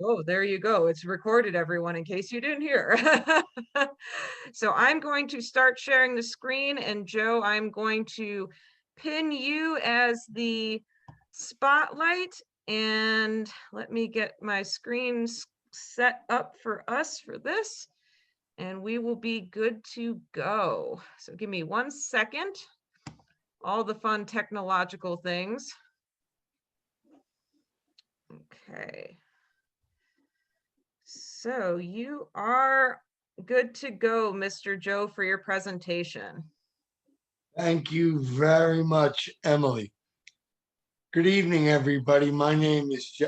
Oh, there you go. It's recorded, everyone, in case you didn't hear. So I'm going to start sharing the screen, and Joe, I'm going to pin you as the spotlight, and let me get my screen set up for us for this, and we will be good to go. So give me 1 second. All the fun technological things. Okay. So you are good to go, Mr. Joe, for your presentation. Thank you very much, Emily. Good evening, everybody. My name is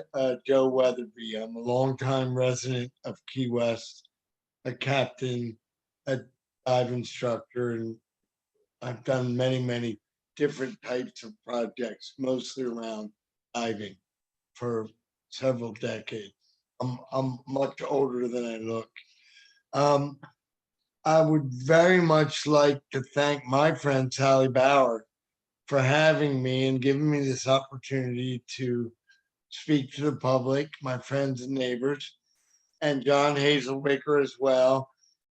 Joe Weatherby. I'm a longtime resident of Key West, a captain, a dive instructor, and I've done many different types of projects, mostly around diving for several decades. I'm much older than I look. Um, I would very much like to thank my friend Sally Bauer for having me and giving me this opportunity to speak to the public, my friends and neighbors, and John Hazelbaker as well,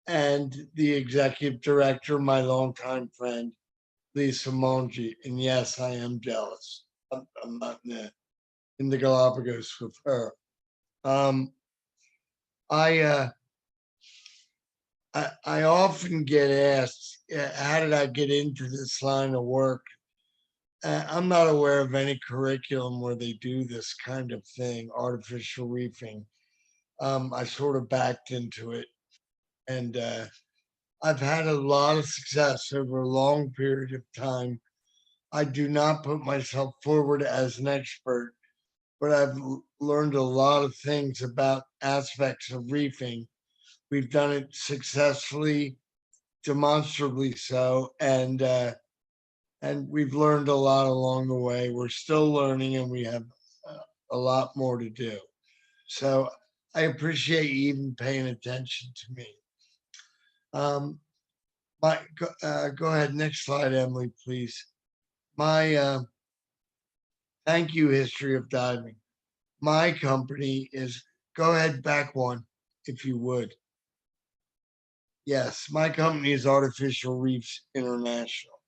and the executive director, my longtime friend, Lisa Mongi. And yes, I am jealous. I'm not in the Galapagos with her. Um, I, uh, I often get asked, how did I get into this line of work? I'm not aware of any curriculum where they do this kind of thing, artificial reefing. I sort of backed into it, and I've had a lot of success over a long period of time. I do not put myself forward as an expert, but I've learned a lot of things about aspects of reefing. We've done it successfully, demonstrably so, and we've learned a lot along the way. We're still learning, and we have a lot more to do. So I appreciate you even paying attention to me. Um, go ahead, next slide, Emily, please. My thank you history of diving. My company is, go ahead, back one, if you would. Yes, my company is Artificial Reefs International.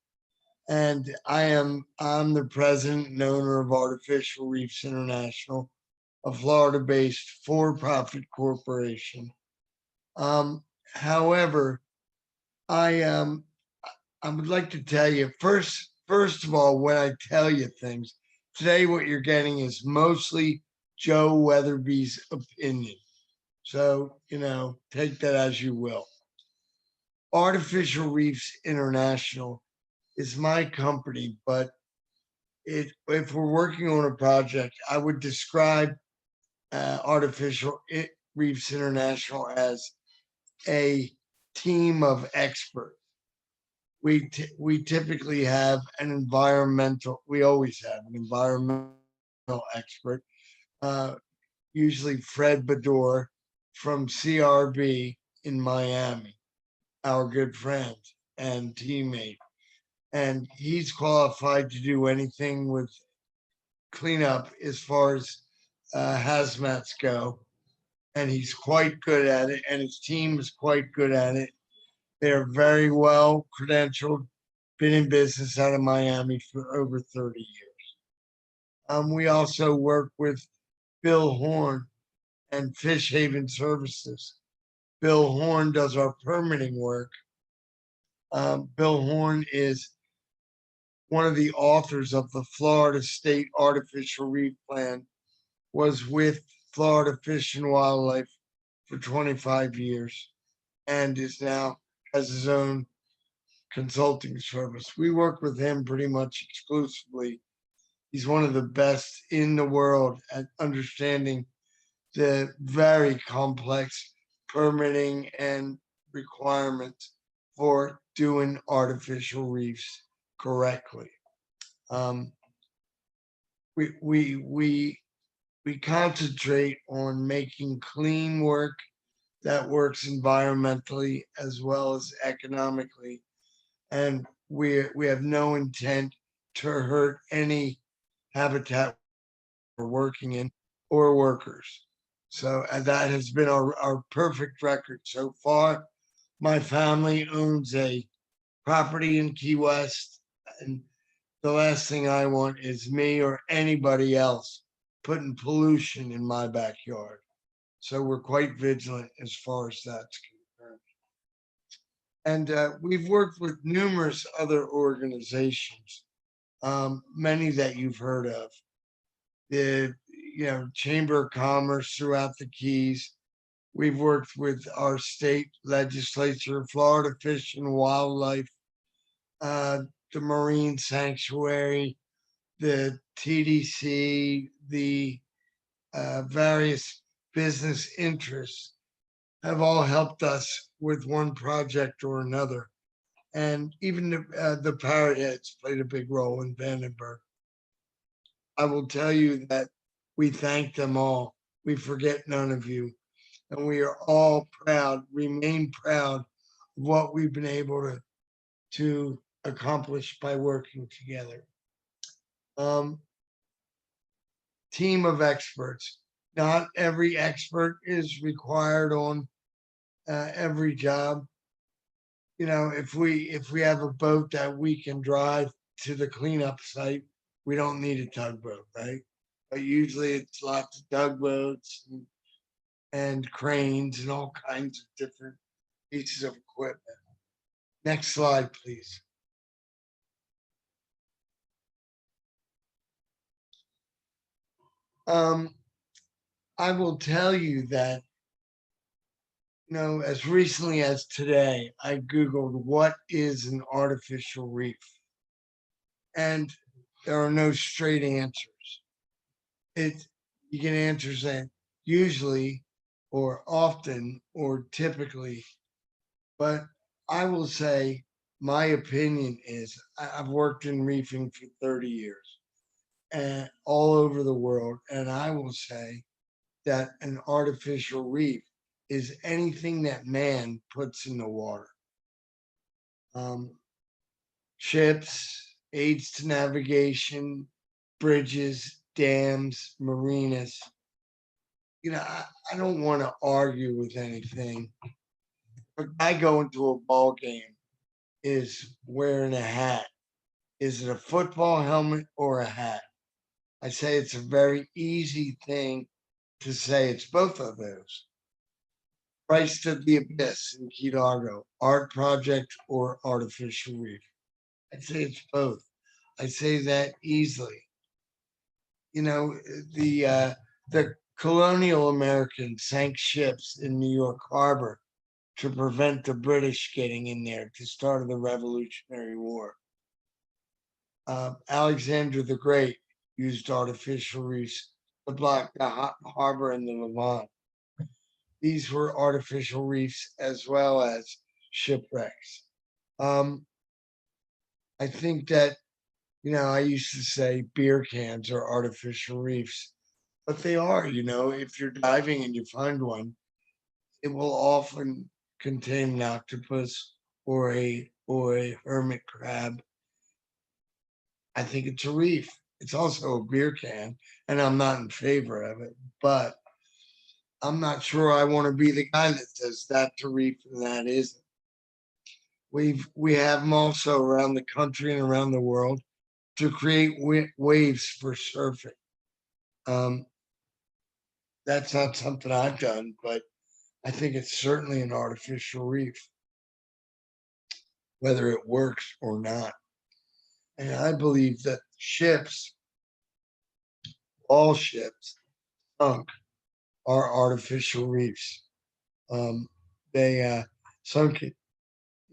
And I'm the president and owner of Artificial Reefs International, a Florida-based for-profit corporation. However, I I would like to tell you first of all, when I tell you things today, what you're getting is mostly Joe Weatherby's opinion. So take that as you will. Artificial Reefs International is my company, but if we're working on a project, I would describe Reefs International as a team of experts. We typically have an environmental. We always have an environmental expert, uh, usually Fred Bador from CRB in Miami, our good friend and teammate, and he's qualified to do anything with cleanup as far as hazmats go, and he's quite good at it, and his team is quite good at it. They're very well credentialed, been in business out of Miami for over 30 years. We also work with Bill Horn and Fish Haven Services. Bill Horn does our permitting work. Bill Horn is one of the authors of the Florida State Artificial Reef Plan, was with Florida Fish and Wildlife for 25 years, and is now has his own consulting service. We work with him pretty much exclusively. He's one of the best in the world at understanding the very complex permitting and requirements for doing artificial reefs correctly. Um, we concentrate on making clean work that works environmentally as well as economically, and we have no intent to hurt any habitat we're working in or workers. So and that has been our perfect record so far. My family owns a property in Key West, and the last thing I want is me or anybody else putting pollution in my backyard. So we're quite vigilant as far as that's concerned. And we've worked with numerous other organizations, many that you've heard of. The Chamber of Commerce throughout the Keys. We've worked with our state legislature, Florida Fish and Wildlife, the Marine Sanctuary, the TDC, the various business interests have all helped us with one project or another. And even the Parrot Heads played a big role in Vandenberg. I will tell you that we thank them all. We forget none of you. And we are all proud, remain proud of what we've been able to accomplish by working together. Team of experts. Not every expert is required on every job. If we have a boat that we can drive to the cleanup site, we don't need a tugboat, right? But usually it's lots of tugboats and cranes and all kinds of different pieces of equipment. Next slide, please. I will tell you that, as recently as today, I Googled what is an artificial reef, and there are no straight answers. You get answers that usually or often or typically, but I will say my opinion is I've worked in reefing for 30 years and all over the world, and I will say that an artificial reef is anything that man puts in the water. Ships, aids to navigation, bridges, dams, marinas. I don't want to argue with anything. If a guy going to a ball game is wearing a hat, is it a football helmet or a hat? I say it's a very easy thing to say it's both of those. Price to the Abyss in Key Largo, art project or artificial reef? I'd say it's both. I say that easily. The colonial Americans sank ships in New York Harbor to prevent the British getting in there to start the Revolutionary War. Alexander the Great used artificial reefs to block the harbor in the Levant. These were artificial reefs as well as shipwrecks. I think that, I used to say beer cans are artificial reefs, but they are, if you're diving and you find one, it will often contain an octopus or a hermit crab. I think it's a reef. It's also a beer can, and I'm not in favor of it, but I'm not sure I want to be the guy that says that's a reef and that isn't. We have them also around the country and around the world to create waves for surfing. That's not something I've done, but I think it's certainly an artificial reef, whether it works or not. And I believe that all ships sunk are artificial reefs. They sunk in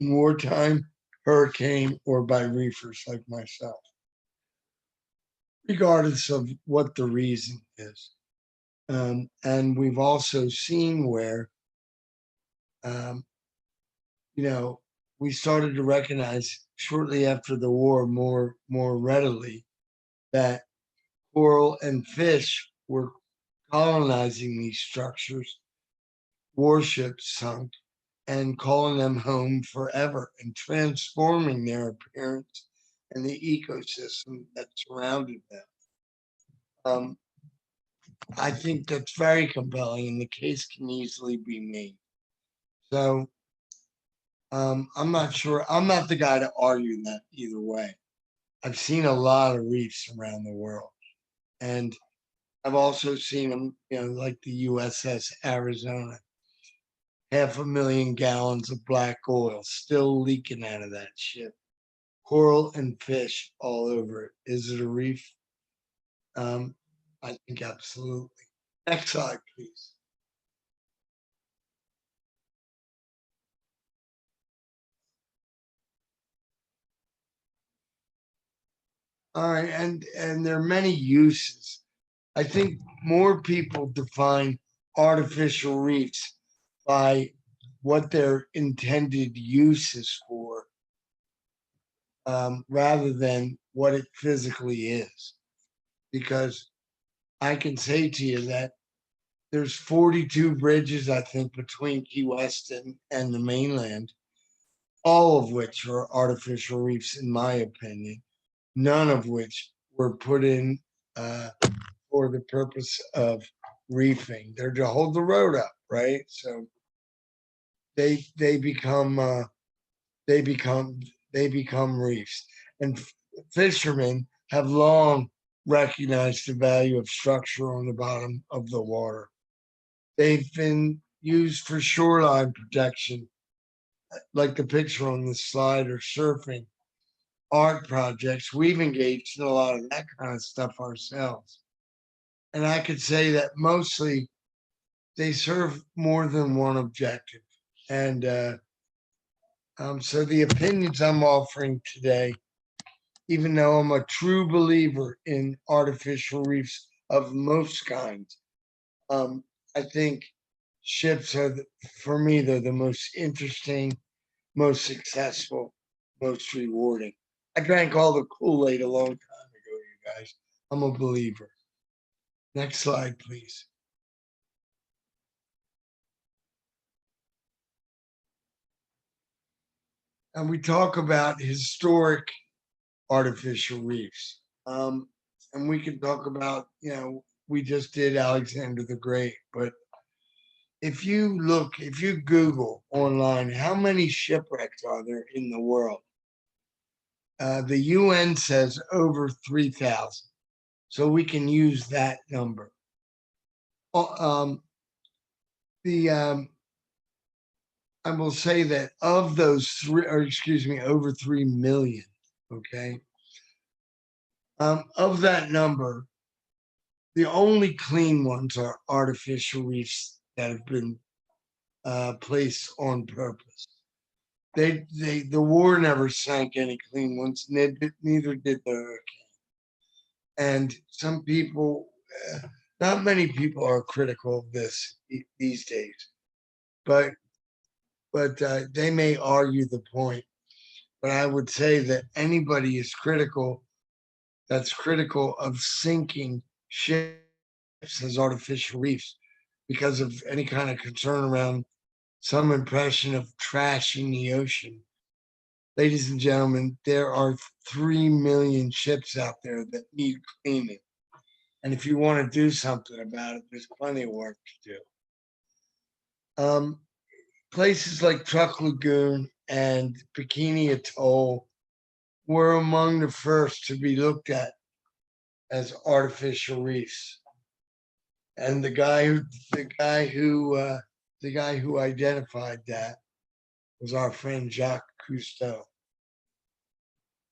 wartime, hurricane, or by reefers like myself, regardless of what the reason is. And we've also seen where, we started to recognize shortly after the war more readily that coral and fish were colonizing these structures, warships sunk, and calling them home forever and transforming their appearance and the ecosystem that surrounded them. I think that's very compelling, and the case can easily be made. So I'm not sure. I'm not the guy to argue that either way. I've seen a lot of reefs around the world, and I've also seen them, like the USS Arizona, 500,000 gallons of black oil still leaking out of that ship. Coral and fish all over it. Is it a reef? I think absolutely. Next slide, please. All right, and there are many uses. I think more people define artificial reefs by what their intended use is for, rather than what it physically is. Because I can say to you that there's 42 bridges, I think, between Key West and the mainland, all of which are artificial reefs, in my opinion, none of which were put in for the purpose of reefing. They're to hold the road up, right? So they become they become they become reefs, and fishermen have long recognized the value of structure on the bottom of the water. They've been used for shoreline protection, like the picture on the slide, or surfing, art projects. We've engaged in a lot of that kind of stuff ourselves. And I could say that mostly they serve more than one objective. And so the opinions I'm offering today, even though I'm a true believer in artificial reefs of most kinds, I think ships are, for me, they're the most interesting, most successful, most rewarding. I drank all the Kool-Aid a long time ago, you guys. I'm a believer. Next slide, please. And we talk about historic artificial reefs. And we can talk about, we just did Alexander the Great, but if you Google online, how many shipwrecks are there in the world? The UN says over 3,000. So we can use that number. The I will say that of those over 3 million, okay? Of that number, the only clean ones are artificial reefs that have been placed on purpose. The war never sank any clean ones, neither did the hurricane. And some people, not many people are critical of this these days, but they may argue the point. But I would say that anybody is critical that's critical of sinking ships as artificial reefs because of any kind of concern around some impression of trashing the ocean. Ladies and gentlemen, there are 3 million ships out there that need cleaning. And if you want to do something about it, there's plenty of work to do. Places like Truck Lagoon and Bikini Atoll were among the first to be looked at as artificial reefs. And the guy who identified that was our friend Jacques Cousteau.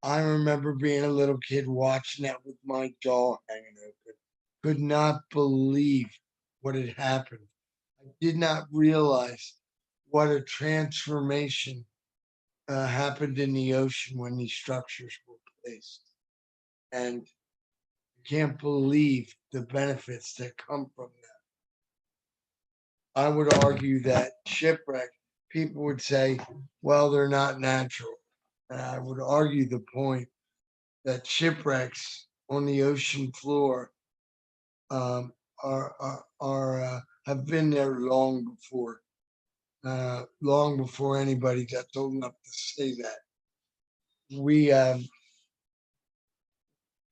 I remember being a little kid watching that with my jaw hanging open. Could not believe what had happened. I did not realize what a transformation happened in the ocean when these structures were placed. And I can't believe the benefits that come from that. I would argue that shipwreck, people would say, well, they're not natural. And I would argue the point that shipwrecks on the ocean floor are have been there long before anybody got old enough to say that. We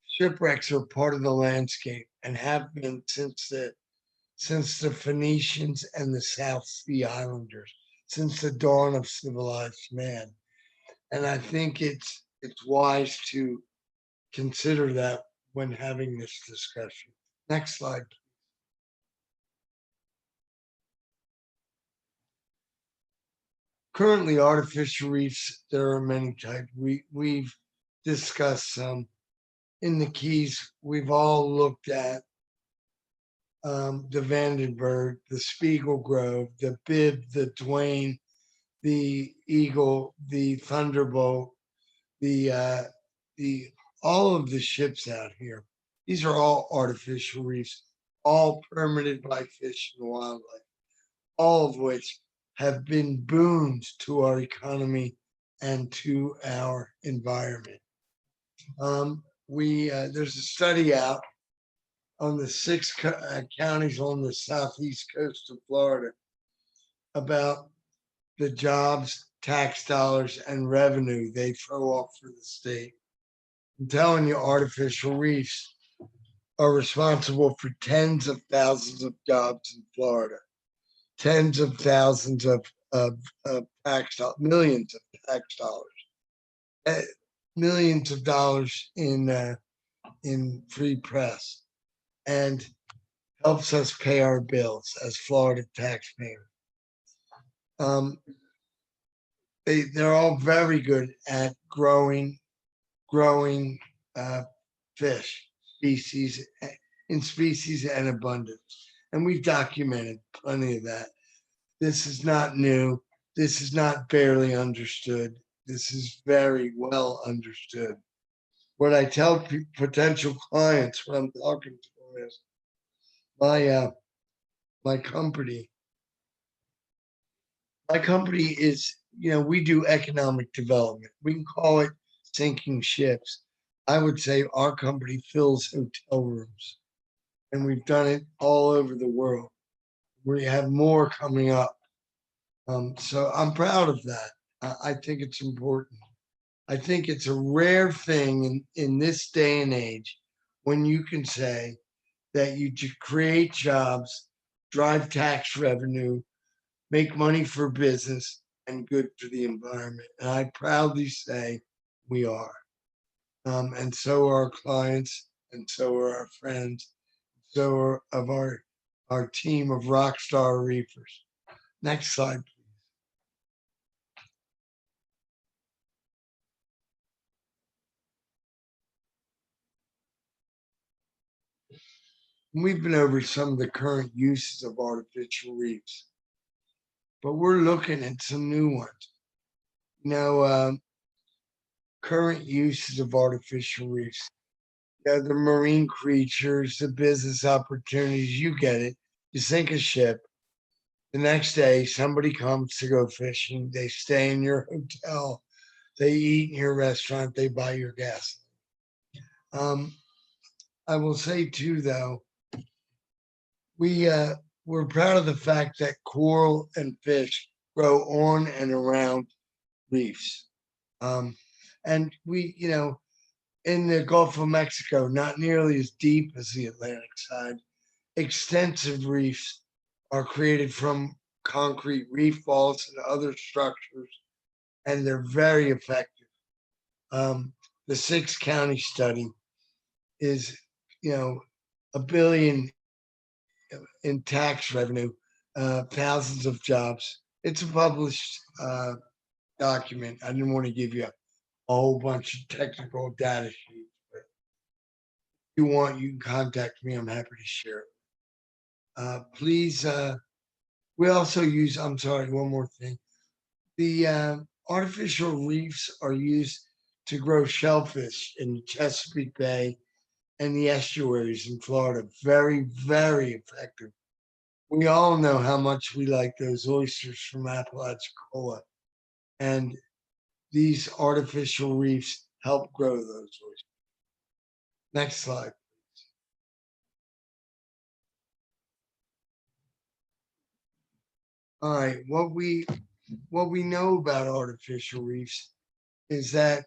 shipwrecks are part of the landscape, and have been since the Phoenicians and the South Sea Islanders, since the dawn of civilized man. And I think it's wise to consider that when having this discussion. Next slide. Currently, artificial reefs, there are many types. We've discussed some. In the Keys, we've all looked at the Vandenberg, the Spiegel Grove, the Bib, the Dwayne, the Eagle, the Thunderbolt, the all of the ships out here. These are all artificial reefs, all permitted by Fish and Wildlife, all of which have been boons to our economy and to our environment. There's a study out on the six counties on the southeast coast of Florida about the jobs, tax dollars, and revenue they throw off for the state. I'm telling you, artificial reefs are responsible for tens of thousands of jobs in Florida, tens of thousands of tax dollars, millions of tax dollars, millions of dollars in free press, and helps us pay our bills as Florida taxpayers. They're all very good at growing fish species in species and abundance, and we've documented plenty of that. This is not new. This is not barely understood. This is very well understood. What I tell potential clients when I'm talking to them is my company is, we do economic development. We can call it sinking ships. I would say our company fills hotel rooms, and we've done it all over the world. We have more coming up. So I'm proud of that. I think it's important. I think it's a rare thing in this day and age when you can say that you create jobs, drive tax revenue, make money for business, and good for the environment. And I proudly say we are. And so are our clients, and so are our friends, so are of our team of rock star reefers. Next slide, please. We've been over some of the current uses of artificial reefs, but we're looking at some new ones. Current uses of artificial reefs. The marine creatures, the business opportunities, you get it. You sink a ship. The next day, somebody comes to go fishing. They stay in your hotel. They eat in your restaurant. They buy your gas. I will say too, though, we're proud of the fact that coral and fish grow on and around reefs. And we, in the Gulf of Mexico, not nearly as deep as the Atlantic side, extensive reefs are created from concrete reef balls and other structures, and they're very effective. The 6-county study is, $1 billion in tax revenue, thousands of jobs. It's a published document. I didn't want to give you a whole bunch of technical data sheets, but if you want, you can contact me. I'm happy to share it. Please, we also use, I'm sorry, one more thing. The artificial reefs are used to grow shellfish in the Chesapeake Bay and the estuaries in Florida. Very, very effective. We all know how much we like those oysters from Apalachicola, and these artificial reefs help grow those oysters. Next slide. All right, what we know about artificial reefs is that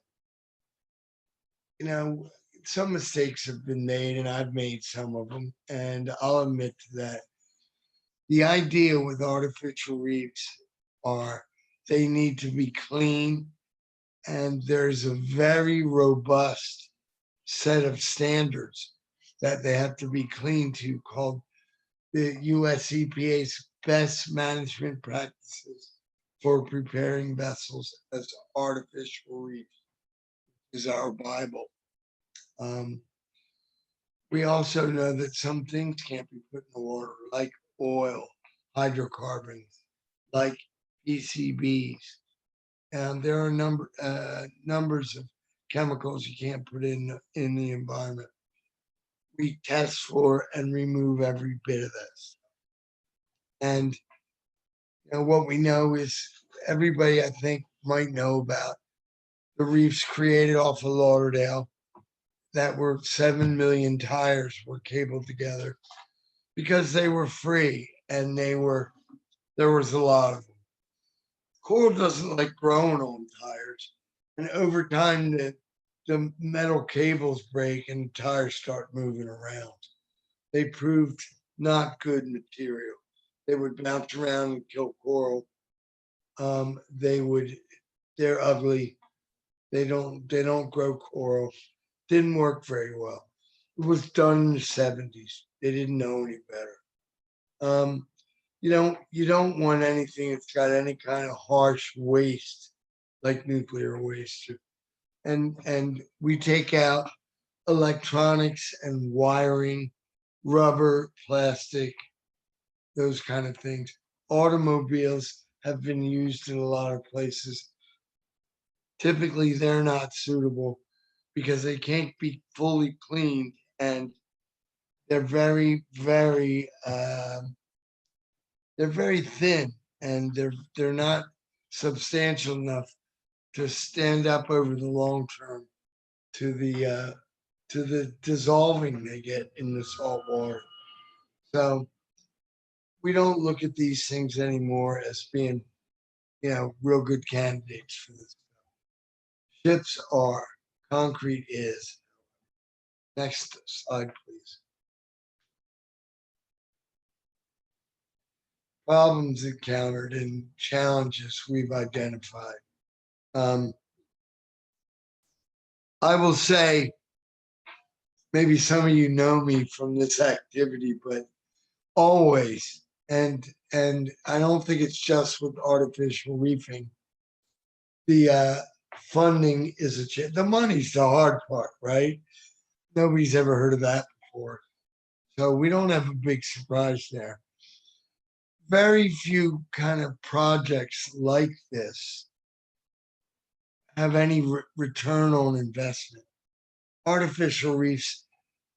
some mistakes have been made, and I've made some of them, and I'll admit to that. The idea with artificial reefs are they need to be clean, and there's a very robust set of standards that they have to be clean to, called the US EPA's best management practices for preparing vessels as artificial reefs, is our Bible. We also know that some things can't be put in the water, like oil, hydrocarbons, like PCBs. And there are numbers of chemicals you can't put in the environment. We test for and remove every bit of this. And what we know is, everybody I think might know about the reefs created off of Lauderdale, that were 7 million tires were cabled together because they were free, and there was a lot of them. Coral doesn't like growing on tires, and over time the metal cables break and the tires start moving around. They proved not good material. They would bounce around and kill coral. They're ugly. They don't grow coral. Didn't work very well. It was done in the 70s. They didn't know any better. You don't want anything that's got any kind of harsh waste, like nuclear waste. And we take out electronics and wiring, rubber, plastic, those kind of things. Automobiles have been used in a lot of places. Typically, they're not suitable because they can't be fully cleaned, and they're very, very thin, and they're not substantial enough to stand up over the long term to the dissolving they get in the salt water. So we don't look at these things anymore as being, real good candidates for this. Ships are, concrete is. Next slide, please. Problems encountered and challenges we've identified. I will say, maybe some of you know me from this activity, but always, and I don't think it's just with artificial reefing, the funding is the money's the hard part, right? Nobody's ever heard of that before. So we don't have a big surprise there. Very few kind of projects like this have any return on investment. Artificial reefs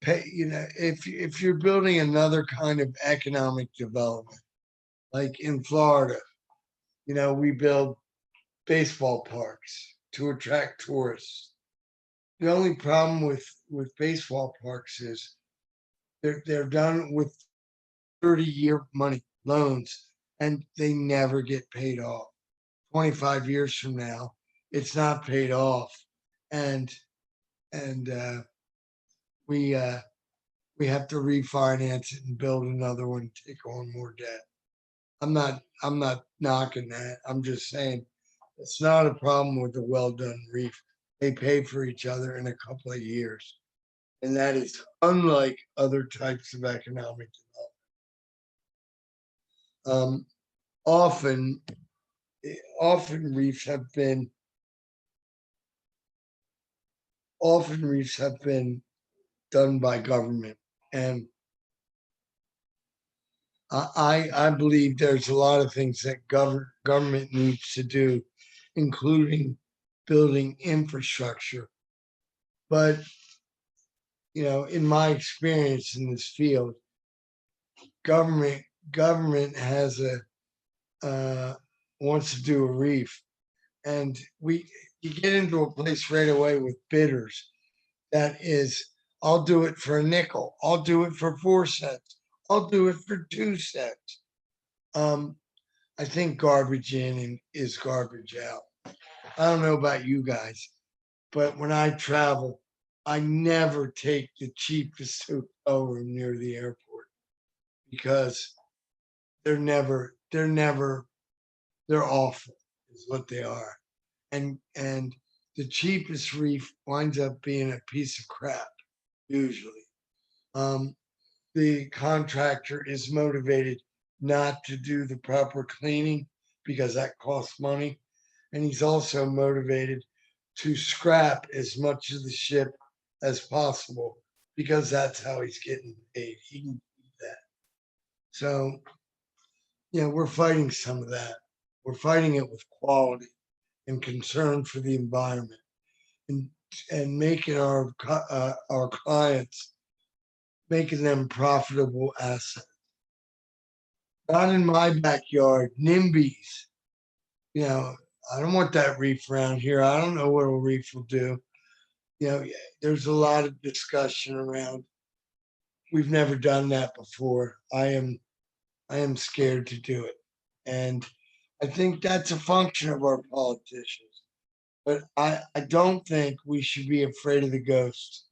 pay, if you're building another kind of economic development, like in Florida, we build baseball parks to attract tourists. The only problem with baseball parks is they're done with 30-year money loans, and they never get paid off. 25 years from now, it's not paid off, and we have to refinance it and build another one, take on more debt. I'm not knocking that. I'm just saying it's not a problem with a well-done reef. They pay for each other in a couple of years, and that is unlike other types of economic development. Often reefs have been done by government, and I believe there's a lot of things that government needs to do, including building infrastructure. But in my experience in this field, government has wants to do a reef, and you get into a place right away with bidders that is, I'll do it for a nickel, I'll do it for 4 cents, I'll do it for 2 cents. I think garbage in is garbage out. I don't know about you guys, but when I travel, I never take the cheapest hotel room near the airport because they're awful is what they are. And the cheapest reef winds up being a piece of crap, usually. Um, the contractor is motivated not to do the proper cleaning because that costs money. And he's also motivated to scrap as much of the ship as possible because that's how he's getting paid. He can do that. So, we're fighting some of that. We're fighting it with quality and concern for the environment and making our clients, making them profitable assets. Not in my backyard, NIMBYs. I don't want that reef around here. I don't know what a reef will do. There's a lot of discussion around. We've never done that before. I am scared to do it. And I think that's a function of our politicians. But I don't think we should be afraid of the ghosts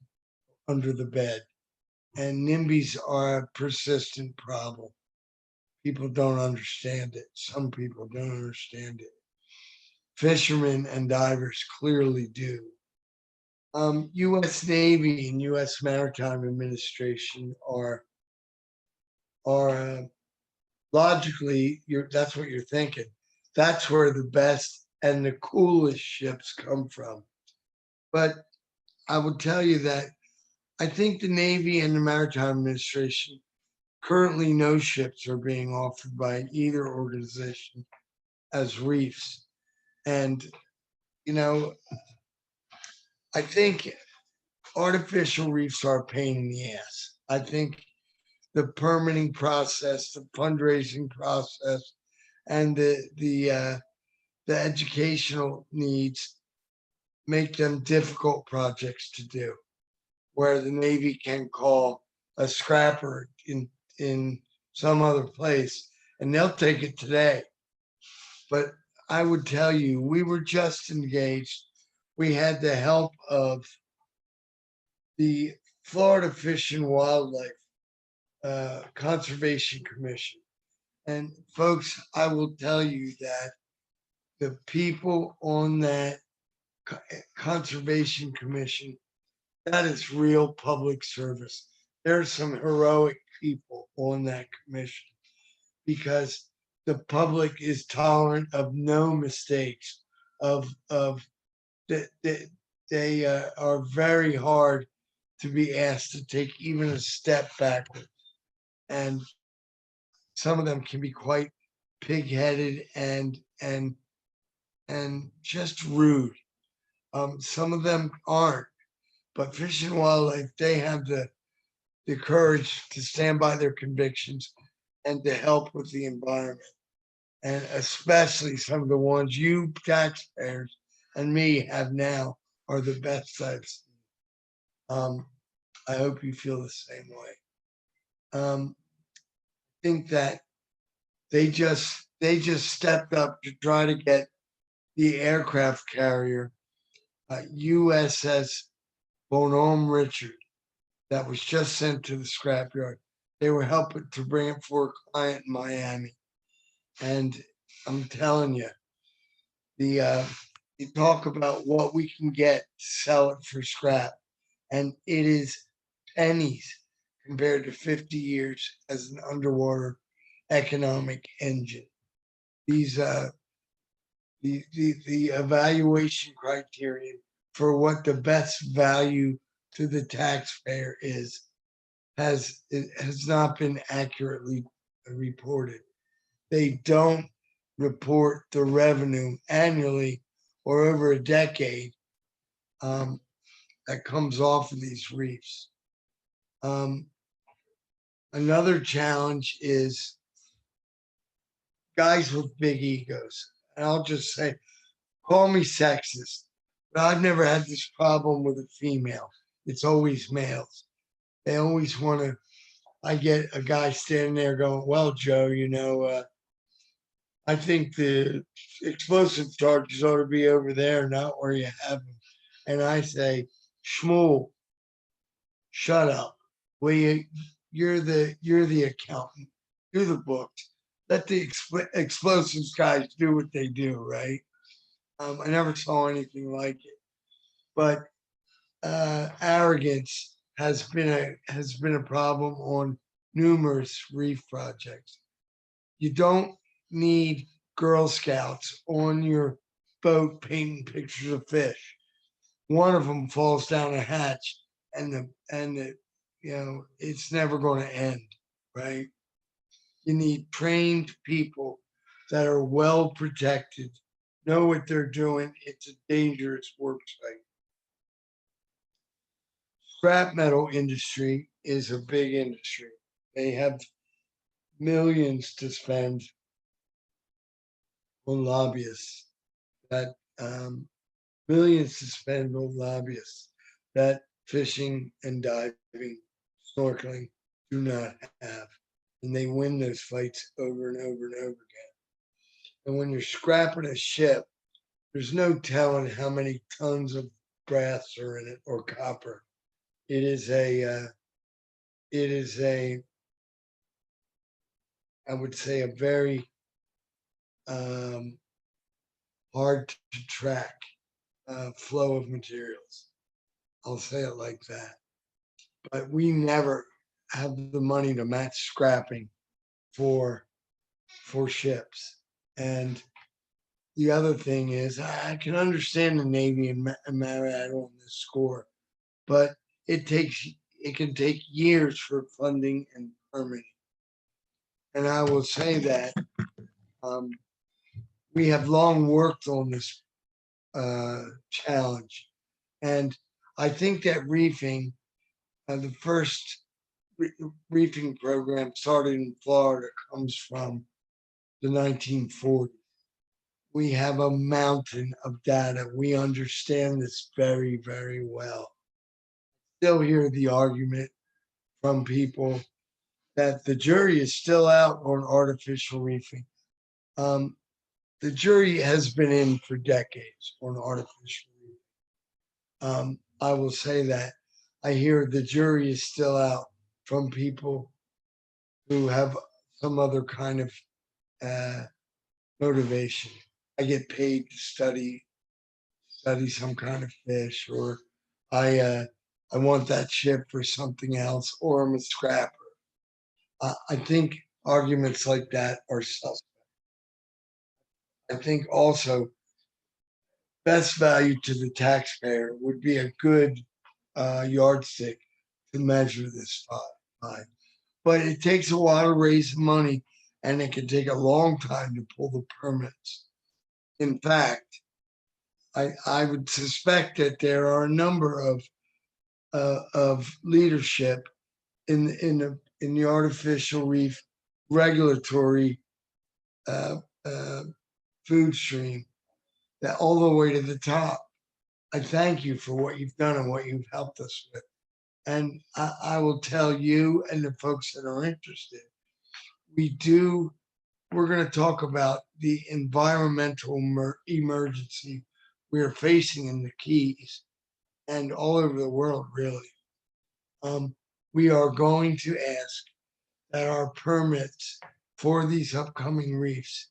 under the bed. And NIMBYs are a persistent problem. People don't understand it. Some people don't understand it. Fishermen and divers clearly do. U.S. Navy and U.S. Maritime Administration are logically, that's what you're thinking. That's where the best and the coolest ships come from. But I would tell you that I think the Navy and the Maritime Administration currently no ships are being offered by either organization as reefs. And, I think artificial reefs are a pain in the ass. I think the permitting process, the fundraising process, and the educational needs make them difficult projects to do. Where the Navy can call a scrapper in some other place and they'll take it today. But I would tell you, we were just engaged. We had the help of the Florida Fish and Wildlife Conservation Commission. And folks, I will tell you that the people on that Conservation Commission, that is real public service. There's some heroic people on that commission because the public is tolerant of no mistakes. They are very hard to be asked to take even a step backward, and some of them can be quite pig-headed and just rude. Some of them aren't, but Fish and Wildlife, they have the courage to stand by their convictions and to help with the environment. And especially some of the ones you taxpayers and me have now are the best I've seen. I hope you feel the same way. I think that they just stepped up to try to get the aircraft carrier USS Vandenberg that was just sent to the scrapyard. They were helping to bring it for a client in Miami. And I'm telling you, you talk about what we can get to sell it for scrap, and it is pennies compared to 50 years as an underwater economic engine. These the evaluation criterion for what the best value to the taxpayer is has not been accurately reported. They don't report the revenue annually or over a decade that comes off of these reefs. Another challenge is guys with big egos. And I'll just say, call me sexist, but I've never had this problem with a female. It's always males. They always want to. I get a guy standing there going, well, Joe, I think the explosive charges ought to be over there, not where you have them. And I say, Shmuel, shut up. You're the accountant. Do the books. Let the explosives guys do what they do, right? I never saw anything like it. But arrogance has been a problem on numerous reef projects. You don't need Girl Scouts on your boat painting pictures of fish. One of them falls down a hatch, and the it's never going to end, right? You need trained people that are well protected, know what they're doing. It's a dangerous work site. Scrap metal industry is a big industry. They have millions to spend on lobbyists that millions to spend on lobbyists that fishing and diving, snorkeling do not have. And they win those fights over and over and over again. And when you're scrapping a ship, there's no telling how many tons of brass are in it or copper. It is a I would say a very hard to track flow of materials. I'll say it like that. But we never have the money to match scrapping for ships. And the other thing is, I can understand the Navy and MARAD on this score, but it can take years for funding and permitting. And I will say that we have long worked on this challenge, and I think that reefing, the first reefing program started in Florida, comes from the 1940s. We have a mountain of data. We understand this very, very well. Still hear the argument from people that the jury is still out on artificial reefing. The jury has been in for decades on artificial reefing. I will say that I hear the jury is still out from people who have some other kind of motivation. I get paid to study some kind of fish, or I want that ship for something else, or I'm a scrapper. I think arguments like that are suspect. I think also best value to the taxpayer would be a good yardstick to measure this by. But it takes a while to raise money, and it can take a long time to pull the permits. In fact, I would suspect that there are a number of leadership in the artificial reef regulatory food stream that all the way to the top. I thank you for what you've done and what you've helped us with. And I will tell you and the folks that are interested, we're going to talk about the environmental emergency we are facing in the Keys and all over the world, really. We are going to ask that our permits for these upcoming reefs,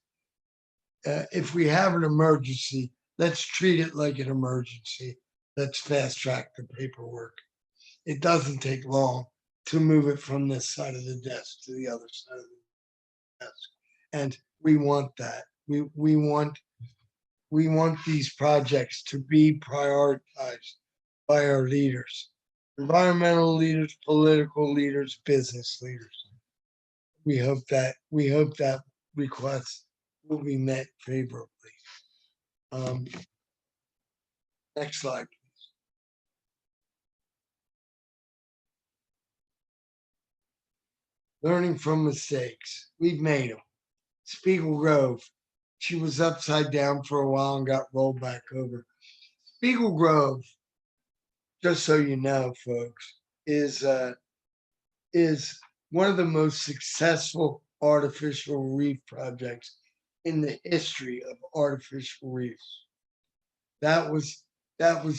if we have an emergency, let's treat it like an emergency. Let's fast track the paperwork. It doesn't take long to move it from this side of the desk to the other side of the desk. And we want that. We want these projects to be prioritized by our leaders, environmental leaders, political leaders, business leaders. We hope that request will be met favorably. Next slide, please. Learning from mistakes. We've made them. Spiegel Grove, she was upside down for a while and got rolled back over. Spiegel Grove, just so you know, folks, is one of the most successful artificial reef projects in the history of artificial reefs. That was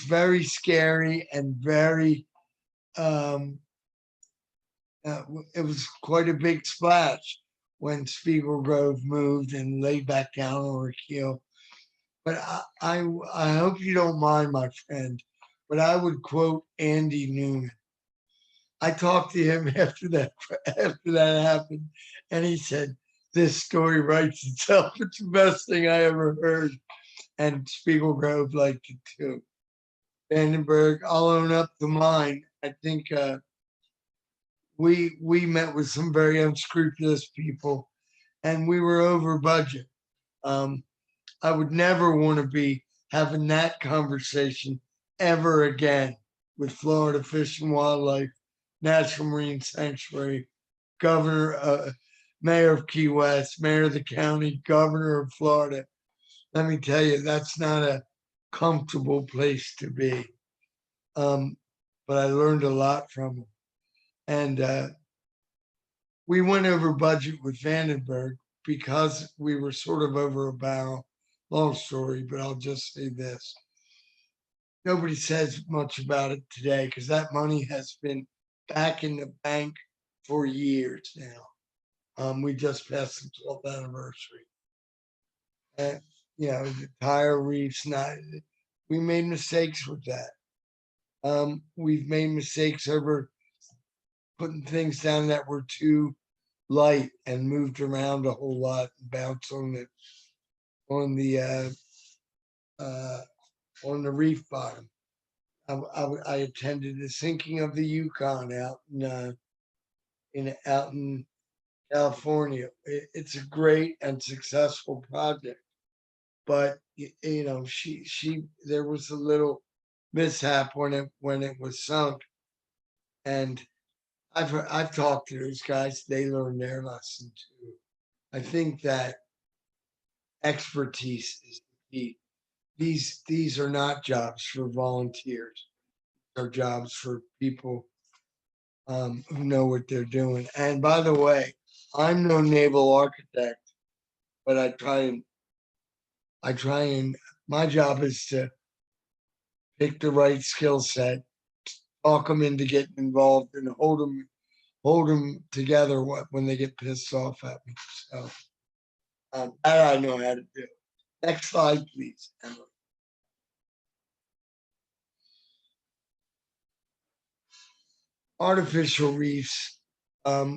very scary and very um, it was quite a big splash when Spiegel Grove moved and laid back down over a keel. But I hope you don't mind, my friend, but I would quote Andy Newman. I talked to him after that happened, and he said, "This story writes itself. It's the best thing I ever heard." And Spiegel Grove liked it too. Vandenberg, I'll own up to mine. I think we met with some very unscrupulous people, and we were over budget. Um, I would never want to be having that conversation ever again with Florida Fish and Wildlife, National Marine Sanctuary, Governor, Mayor of Key West, Mayor of the county, Governor of Florida. Let me tell you, that's not a comfortable place to be. But I learned a lot from him. And we went over budget with Vandenberg because we were sort of over a barrel. Long story, but I'll just say this. Nobody says much about it today because that money has been back in the bank for years now. We just passed the 12th anniversary. And, the tire reefs, we made mistakes with that. We've made mistakes over putting things down that were too light and moved around a whole lot and bounced on the reef bottom. I attended the sinking of the Yukon out in California. It's a great and successful project, but there was a little mishap when it was sunk, and I've talked to those guys. They learned their lesson too. I think that expertise is the key. These are not jobs for volunteers. They're jobs for people who know what they're doing. And by the way, I'm no naval architect, but I try and my job is to pick the right skill set, talk them into getting involved, and hold them together when they get pissed off at me. So that I know how to do. Next slide, please, Emily. Artificial reefs,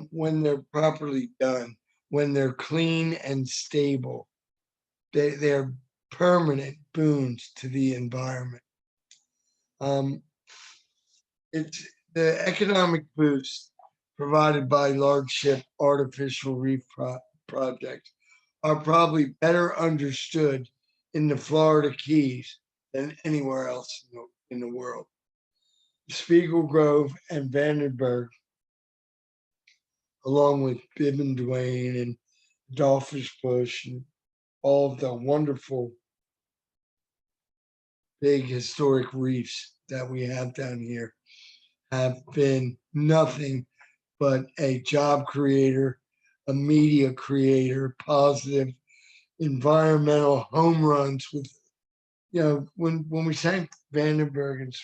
when they're properly done, when they're clean and stable, they're permanent boons to the environment. It's the economic boost provided by large ship artificial reef projects are probably better understood in the Florida Keys than anywhere else in the world. Spiegel Grove and Vandenberg, along with Bibb and Duane and Dolphish Bush and all of the wonderful big historic reefs that we have down here, have been nothing but a job creator, a media creator, positive environmental home runs with, when we sang Vandenberg and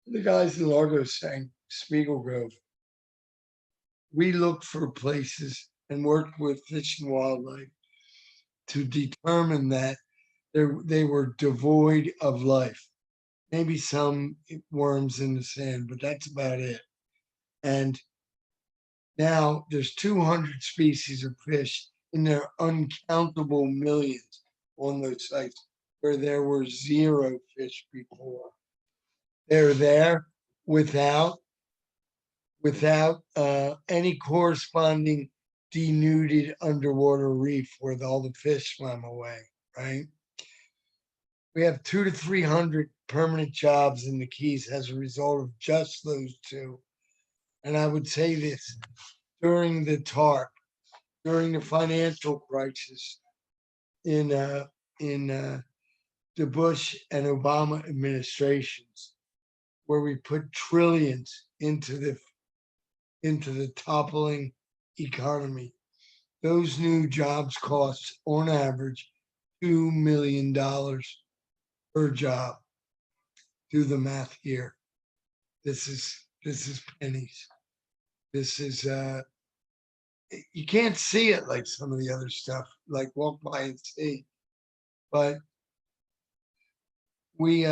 the guys in Largo sang Spiegel Grove, we looked for places and worked with Fish and Wildlife to determine that they were devoid of life. Maybe some worms in the sand, but that's about it. And now there's 200 species of fish in their uncountable millions on those sites where there were zero fish before. They're there without any corresponding denuded underwater reef where all the fish swam away, right? We have 200 to 300 permanent jobs in the Keys as a result of just those two. And I would say this, during the TARP, during the financial crisis in the Bush and Obama administrations, where we put trillions into the toppling economy, those new jobs cost on average $2 million per job. Do the math here. This is pennies. This is you can't see it like some of the other stuff, like walk by and see. But we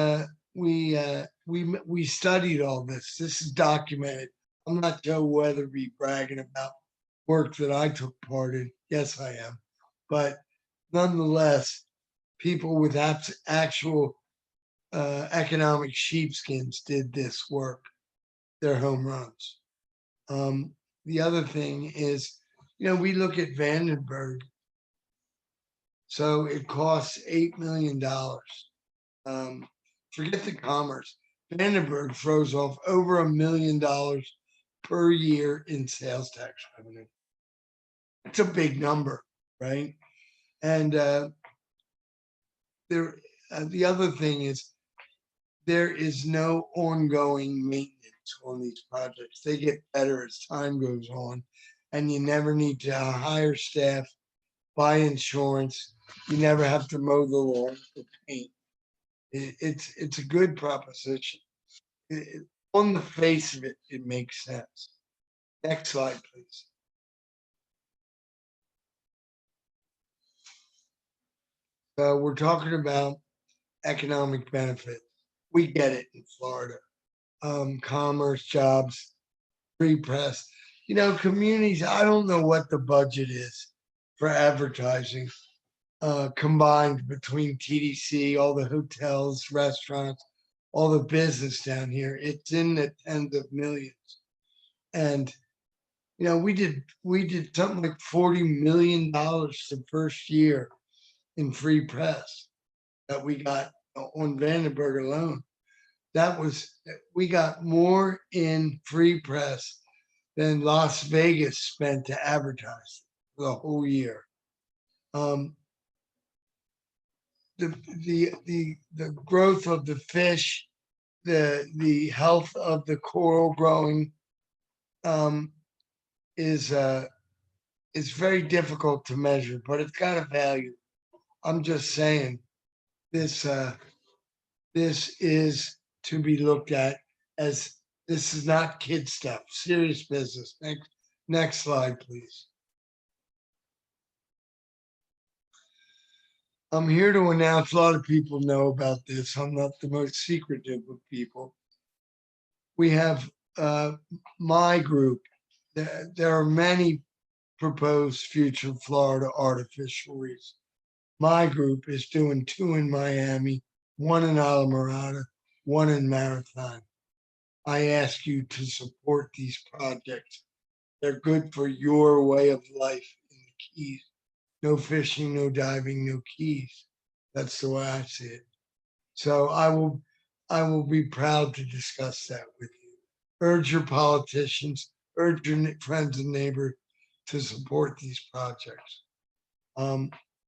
studied all this. This is documented. I'm not Joe Weatherby bragging about work that I took part in. Yes, I am. But nonetheless, people with actual economic sheepskins did this work. They're home runs. The other thing is, we look at Vandenberg. So it costs $8 million. Forget the commerce. Vandenberg throws off over $1 million per year in sales tax revenue. It's a big number, right? And the other thing is there is no ongoing maintenance on these projects. They get better as time goes on, and you never need to hire staff, buy insurance. You never have to mow the lawn or paint. It's a good proposition. On the face of it, it makes sense. Next slide, please. We're talking about economic benefit. We get it in Florida. Commerce, jobs, free press. Communities, I don't know what the budget is for advertising combined between TDC, all the hotels, restaurants, all the business down here. It's in the tens of millions. And we did something like $40 million the first year in free press that we got on Vandenberg alone. We got more in free press than Las Vegas spent to advertise for the whole year. The growth of the fish, the health of the coral growing is very difficult to measure, but it's got a value. I'm just saying this is to be looked at as this is not kid stuff, serious business. Next slide, please. I'm here to announce, a lot of people know about this. I'm not the most secretive of people. We have my group. There are many proposed future Florida artificial reefs. My group is doing 2 in Miami, 1 in Islamorada, 1 in Marathon. I ask you to support these projects. They're good for your way of life in the Keys. No fishing, no diving, no Keys. That's the way I see it. So I will be proud to discuss that with you. Urge your politicians, urge your friends and neighbors to support these projects.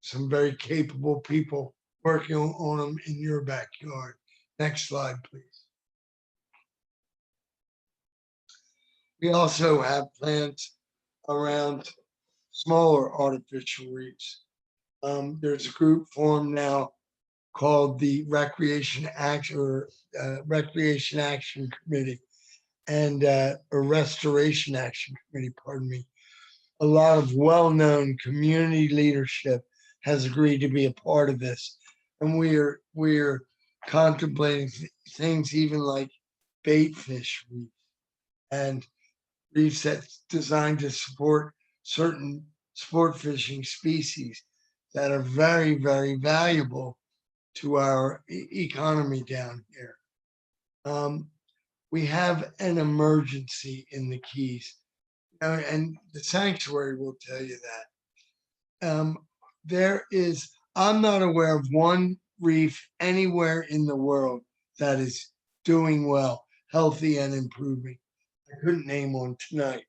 Some very capable people working on them in your backyard. Next slide, please. We also have plans around smaller artificial reefs. There's a group formed now called the Recreation Action Committee and a Restoration Action Committee, pardon me. A lot of well-known community leadership has agreed to be a part of this. And we're contemplating things even like bait fish reefs and reefs that's designed to support certain sport fishing species that are very, very valuable to our economy down here. We have an emergency in the Keys, and the sanctuary will tell you that. I'm not aware of one reef anywhere in the world that is doing well, healthy and improving. I couldn't name one tonight.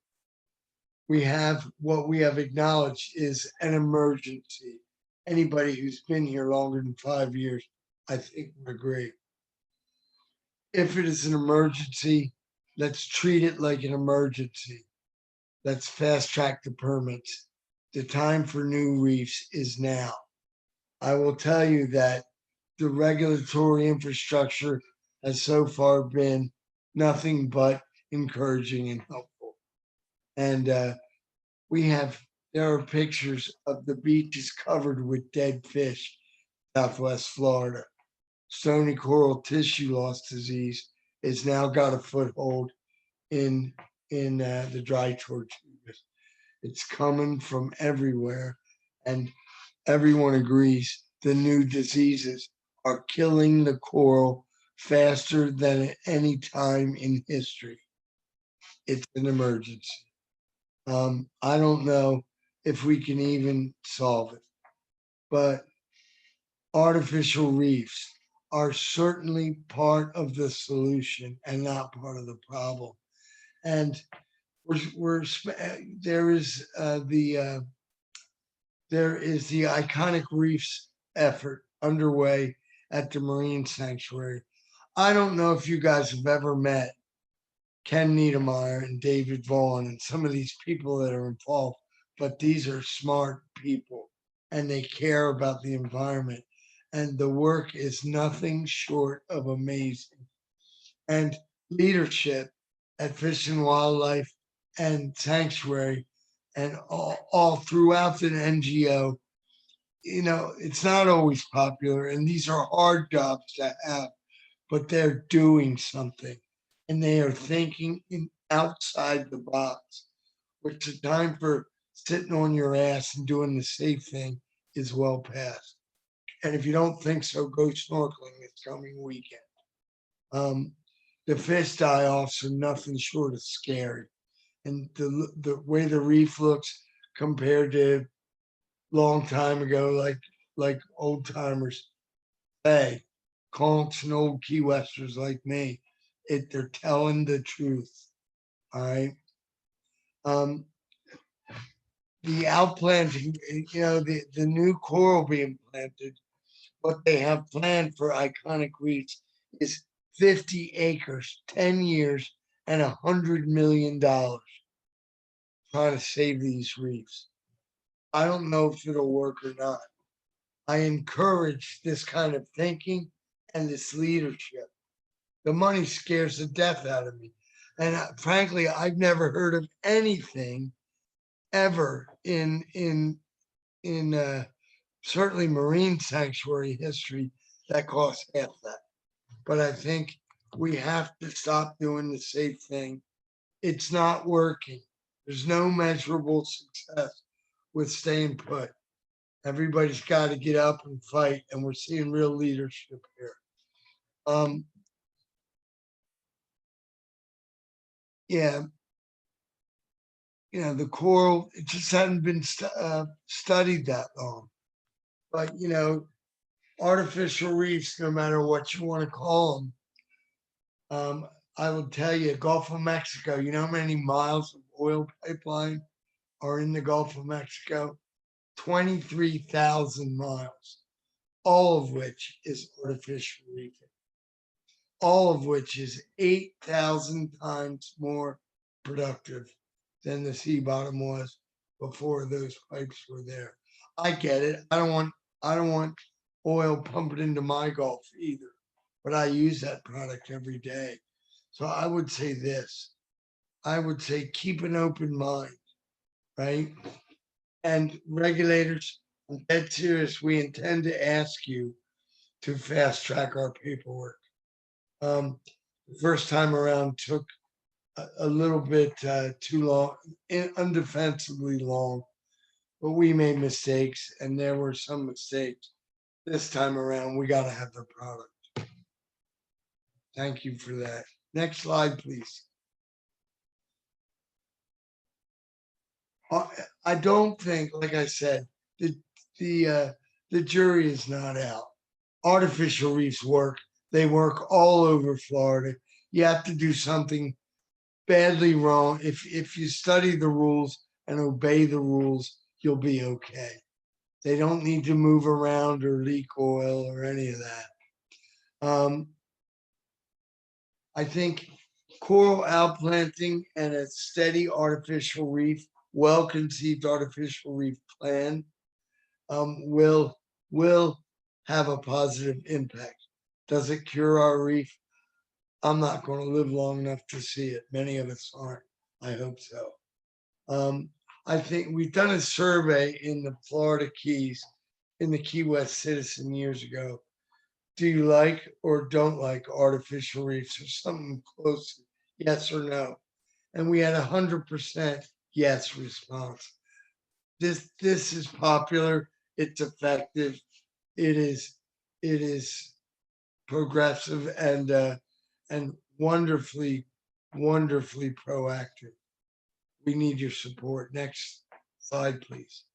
What we have acknowledged is an emergency. Anybody who's been here longer than 5 years, I think would agree. If it is an emergency, let's treat it like an emergency. Let's fast track the permits. The time for new reefs is now. I will tell you that the regulatory infrastructure has so far been nothing but encouraging and helpful. And there are pictures of the beaches covered with dead fish, Southwest Florida. Stony coral tissue loss disease has now got a foothold in the dry tortugas. It's coming from everywhere, and everyone agrees the new diseases are killing the coral faster than at any time in history. It's an emergency. I don't know if we can even solve it, but artificial reefs are certainly part of the solution and not part of the problem. And there is the iconic reefs effort underway at the Marine Sanctuary. I don't know if you guys have ever met Ken Niedermeyer and David Vaughn and some of these people that are involved, but these are smart people and they care about the environment. And the work is nothing short of amazing. And leadership at Fish and Wildlife and Sanctuary and all throughout the NGO, it's not always popular. And these are hard jobs to have, but they're doing something and they are thinking outside the box, which the time for sitting on your ass and doing the safe thing is well past. And if you don't think so, go snorkeling this coming weekend. The fish die-offs are nothing short of scary. And the way the reef looks compared to long time ago, like old timers say, conks and old Key Westers like me, they're telling the truth. All right. The outplanting, the new coral being planted, what they have planned for iconic reefs is 50 acres, 10 years, and $100 million trying to save these reefs. I don't know if it'll work or not. I encourage this kind of thinking and this leadership. The money scares the death out of me. And frankly, I've never heard of anything ever in certainly marine sanctuary history that costs half that. But I think we have to stop doing the safe thing. It's not working. There's no measurable success with staying put. Everybody's got to get up and fight, and we're seeing real leadership here. Yeah, the coral, it just hadn't been studied that long. But, artificial reefs, no matter what you want to call them, I will tell you, Gulf of Mexico, you know how many miles of oil pipeline are in the Gulf of Mexico? 23,000 miles, all of which is artificial reefing, all of which is 8,000 times more productive than the sea bottom was before those pipes were there. I get it. I don't want oil pumping into my Gulf either, but I use that product every day. So I would say this. I would say keep an open mind, right? And regulators, I'm dead serious. We intend to ask you to fast track our paperwork. The first time around took a little bit too long, undefensibly long, but we made mistakes and there were some mistakes. This time around, we got to have the product. Thank you for that. Next slide, please. I don't think, like I said, the jury is not out. Artificial reefs work. They work all over Florida. You have to do something badly wrong. If you study the rules and obey the rules, you'll be okay. They don't need to move around or leak oil or any of that. I think coral outplanting and a steady artificial reef, well-conceived artificial reef plan will have a positive impact. Does it cure our reef? I'm not going to live long enough to see it. Many of us aren't. I hope so. I think we've done a survey in the Florida Keys, in the Key West Citizen years ago. Do you like or don't like artificial reefs or something close, yes or no? And we had 100% yes response. This is popular. It's effective. It is progressive and wonderfully proactive. We need your support. Next slide, please.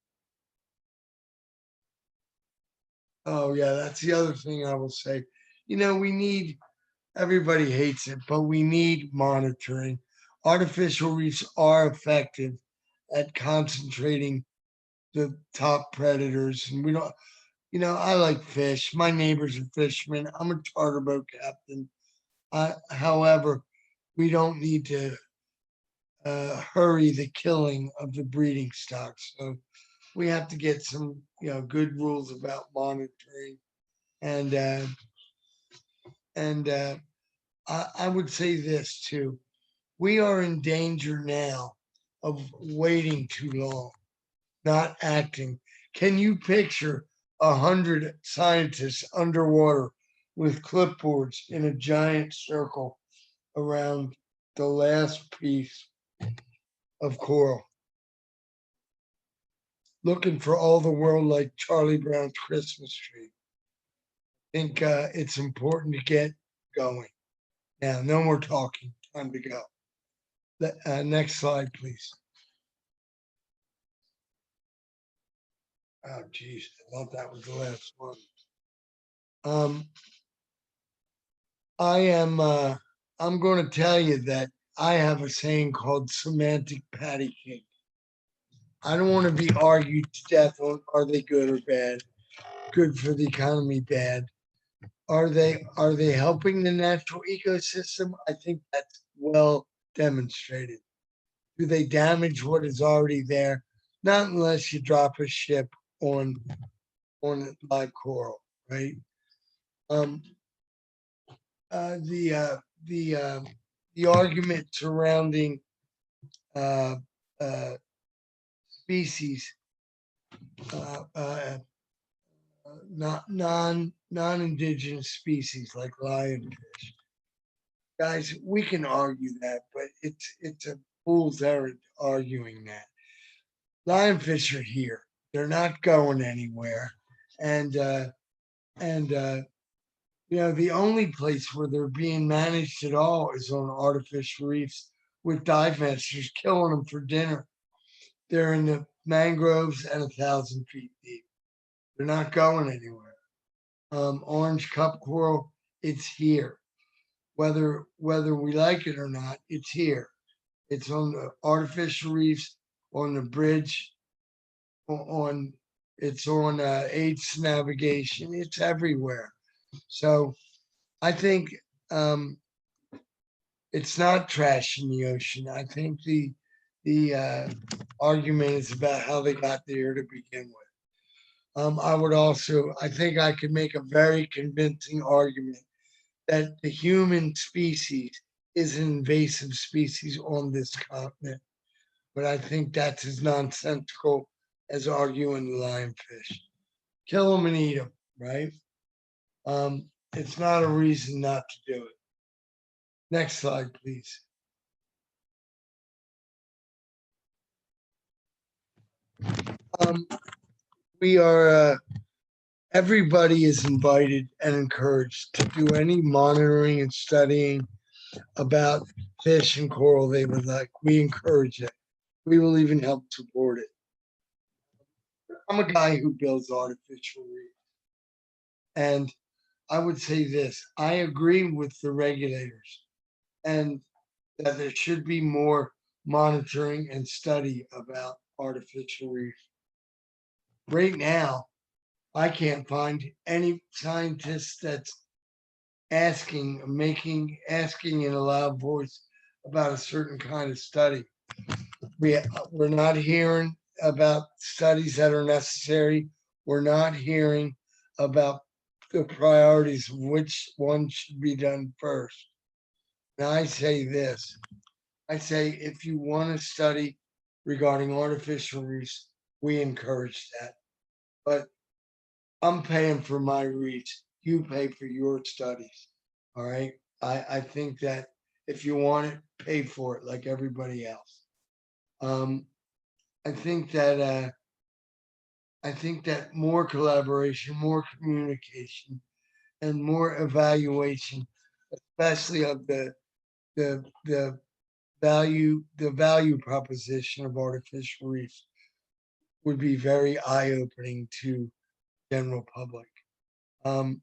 Oh yeah, that's the other thing I will say. We need, everybody hates it, but we need monitoring. Artificial reefs are effective at concentrating the top predators. And we don't, I like fish. My neighbor's a fisherman. I'm a charter boat captain. However, we don't need to hurry the killing of the breeding stock. So we have to get some, good rules about monitoring. And I would say this too. We are in danger now of waiting too long, not acting. Can you picture 100 scientists underwater with clipboards in a giant circle around the last piece of coral, looking for all the world like Charlie Brown's Christmas tree? I think it's important to get going. Now, no more talking. Time to go. Next slide, please. Oh, geez, I thought that was the last one. I'm going to tell you that I have a saying called semantic PattyCaner. I don't want to be argued to death on are they good or bad, good for the economy, bad. Are they helping the natural ecosystem? I think that's well demonstrated. Do they damage what is already there? Not unless you drop a ship on live coral, right? The argument surrounding species, not non-indigenous species like lionfish. Guys, we can argue that, but it's a fool's errand arguing that. Lionfish are here. They're not going anywhere. And the only place where they're being managed at all is on artificial reefs with dive masters killing them for dinner. They're in the mangroves and 1,000 feet deep. They're not going anywhere. Orange cup coral, it's here. Whether we like it or not, it's here. It's on the artificial reefs, on the bridge, it's on AIDS navigation. It's everywhere. So I think it's not trash in the ocean. I think the argument is about how they got there to begin with. I think I could make a very convincing argument that the human species is an invasive species on this continent. But I think that's as nonsensical as arguing the lionfish. Kill them and eat them, right? It's not a reason not to do it. Next slide, please. We are, everybody is invited and encouraged to do any monitoring and studying about fish and coral they would like. We encourage it. We will even help support it. I'm a guy who builds artificial reefs. And I would say this, I agree with the regulators and that there should be more monitoring and study about artificial reefs. Right now, I can't find any scientist that's asking in a loud voice about a certain kind of study. We're not hearing about studies that are necessary. We're not hearing about the priorities of which one should be done first. Now I say this, I say, if you want to study regarding artificial reefs, we encourage that. But I'm paying for my reefs. You pay for your studies. All right. I think that if you want it, pay for it like everybody else. Um, I think that more collaboration, more communication, and more evaluation, especially of the value proposition of artificial reefs, would be very eye opening to general public. Um,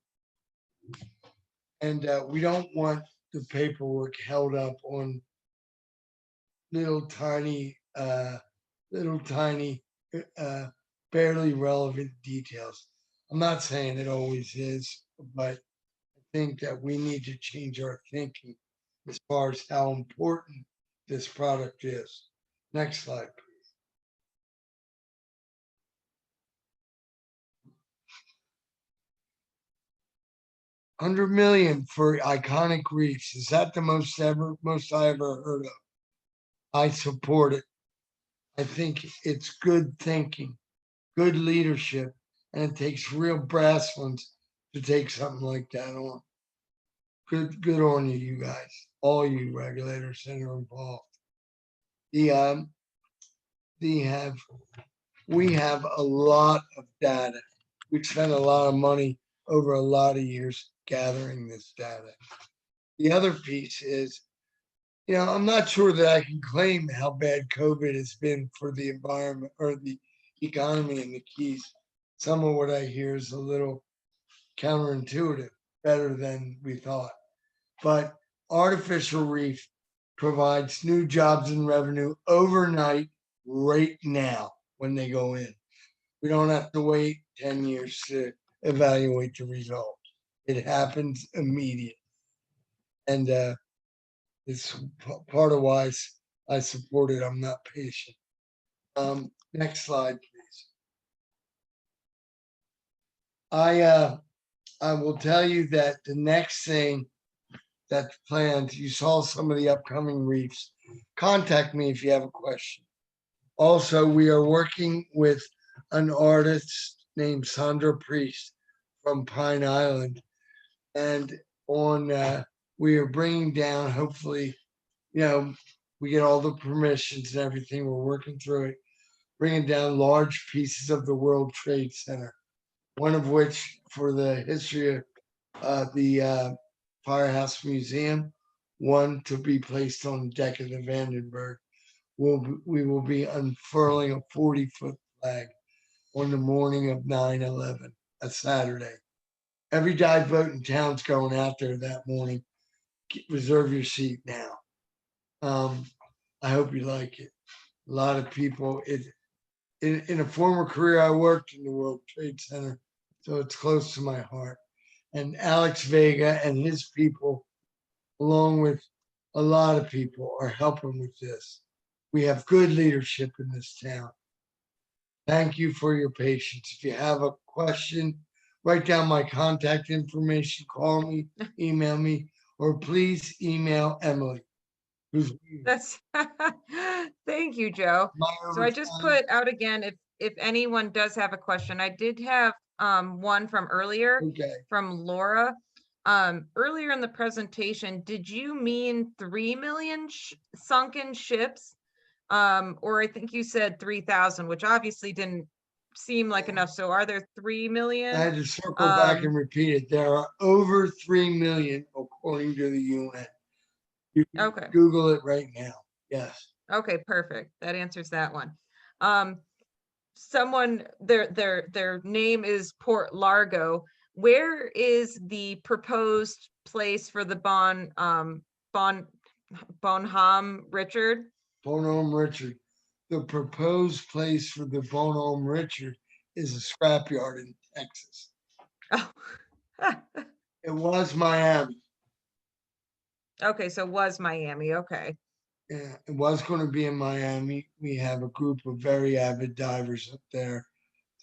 and we don't want the paperwork held up on little tiny, little tiny, uh, barely relevant details. I'm not saying it always is, but I think that we need to change our thinking as far as how important this product is. Next slide. 100 million for iconic reefs. Is that the most I ever heard of? I support it. I think it's good thinking, good leadership, and it takes real brass ones to take something like that on. Good on you, you guys, all you regulators that are involved. The we have a lot of data. We spent a lot of money over a lot of years gathering this data. The other piece is, I'm not sure that I can claim how bad COVID has been for the environment or the economy in the Keys. Some of what I hear is a little counterintuitive, better than we thought. But artificial reef provides new jobs and revenue overnight, right now, when they go in. We don't have to wait 10 years to evaluate the result. It happens immediately. And it's part of why I support it. I'm not patient. Next slide, please. I will tell you that the next thing that's planned, you saw some of the upcoming reefs. Contact me if you have a question. Also, we are working with an artist named Sandra Priest from Pine Island, and we are bringing down, hopefully, we get all the permissions and everything. We're working through it, bringing down large pieces of the World Trade Center, one of which for the history of the Firehouse Museum, one to be placed on the deck of the Vandenberg. We will be unfurling a 40-foot flag on the morning of 9/11, a Saturday. Every dive boat in town's going out there that morning. Reserve your seat now. I hope you like it. A lot of people. In a former career, I worked in the World Trade Center, so it's close to my heart. And Alex Vega and his people, along with a lot of people, are helping with this. We have good leadership in this town. Thank you for your patience. If you have a question, write down my contact information, call me, email me, or please email Emily. That's thank you, Joe. So I just put out again, if anyone does have a question, I did have one from earlier from Laura. Earlier in the presentation, did you mean 3 million sunken ships? Or I think you said 3,000, which obviously didn't seem like enough. So are there 3 million? I had to circle back and repeat it. There are over 3 million according to the UN. You can Google it right now. Yes. Okay, perfect. That answers that one. Someone, their name is Port Largo. Where is the proposed place for the Bonhomme Richard? Bonhomme Richard. The proposed place for the Bonhomme Richard is a scrapyard in Texas. Oh. It was Miami. Okay, so it was Miami. Okay. Yeah, it was going to be in Miami. We have a group of very avid divers up there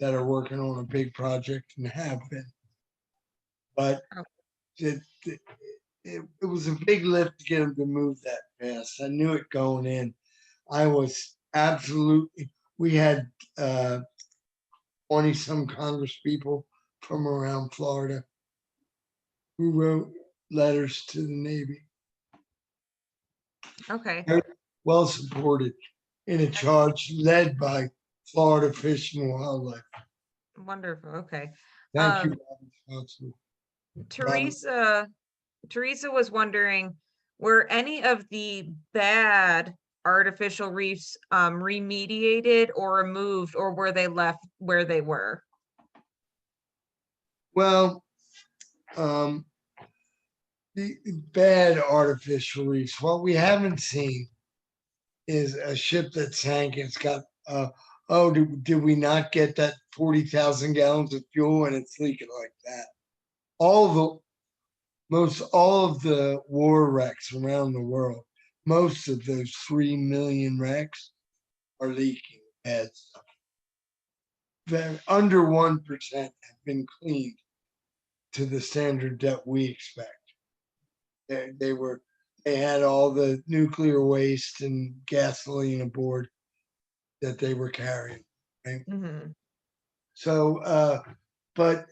that are working on a big project and have been. But it was a big lift to get them to move that fast. I knew it going in. I was absolutely, we had 20 some Congress people from around Florida who wrote letters to the Navy. Okay. Very well supported in a charge led by Florida Fish and Wildlife. Wonderful. Okay. Thank you, Um, Robin. Teresa was wondering, were any of the bad artificial reefs remediated or removed, or were they left where they were? Well, the bad artificial reefs, what we haven't seen is a ship that sank and it's got, oh, did we not get that 40,000 gallons of fuel and it's leaking like that? Most all of the war wrecks around the world, most of those 3 million wrecks are leaking bad stuff. Under 1% have been cleaned to the standard that we expect. They had all the nuclear waste and gasoline aboard that they were carrying, right? Mm-hmm. So, but